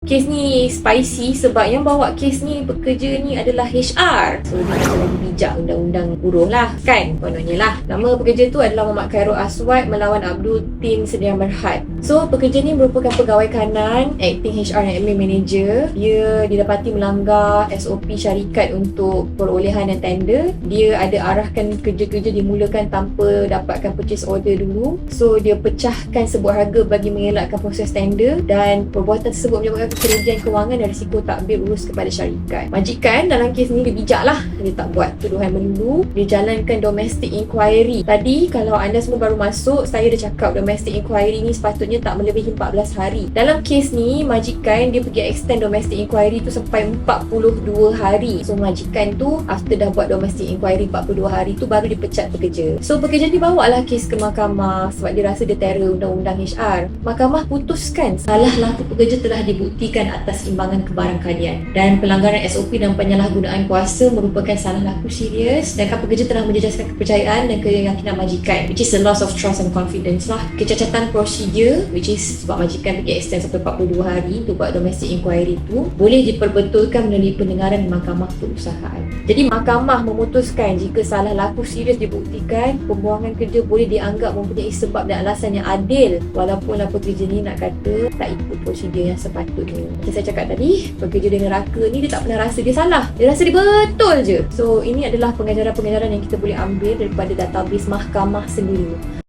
Kes ni spicy sebab yang bawa kes ni pekerja ni adalah HR. So dia macam lagi bijak undang-undang buruh lah kan, kononnya lah. Nama pekerja tu adalah Muhammad Khairul Aswad melawan Abdul Tin Sedia Berhad. So pekerja ni merupakan pegawai kanan, acting HR dan admin manager. Dia didapati melanggar SOP syarikat untuk perolehan dan tender. Dia ada arahkan kerja-kerja dimulakan tanpa dapatkan purchase order dulu. So dia pecahkan sebuah harga bagi mengelakkan proses tender, dan perbuatan tersebut menyebabkan kerugian kewangan dan risiko takbir urus kepada syarikat. Majikan dalam kes ni dia bijak lah. Dia tak buat tuduhan melulu. Dia jalankan domestic inquiry. Tadi kalau anda semua baru masuk, saya dah cakap domestic inquiry ni sepatutnya tak melebihi 14 hari. Dalam kes ni, majikan dia pergi extend domestic inquiry tu sampai 42 hari. So majikan tu after dah buat domestic inquiry 42 hari tu baru dipecat pekerja. So pekerja ni bawa lah kes ke mahkamah sebab dia rasa dia terror undang-undang HR. Mahkamah putuskan salah laku pekerja telah dibuktikan atas imbangan kebarangkalian, dan pelanggaran SOP dan penyalahgunaan kuasa merupakan salah laku serius, dan pekerja telah menjejaskan kepercayaan dan keyakinan majikan, which is a loss of trust and confidence lah. Kecacatan prosedur, which is sebab majikan pergi extend sampai 42 hari untuk buat domestic inquiry tu, boleh diperbetulkan melalui pendengaran di mahkamah perusahaan. Jadi mahkamah memutuskan jika salah laku serius dibuktikan, pembuangan kerja boleh dianggap mempunyai sebab dan alasan yang adil, walaupun pekerja ni nak kata tak ikut prosedur yang sepatutnya. Macam saya cakap tadi, pekerja dia neraka ni dia tak pernah rasa dia salah. Dia rasa dia betul je. So ini adalah pengajaran-pengajaran yang kita boleh ambil daripada database mahkamah sendiri.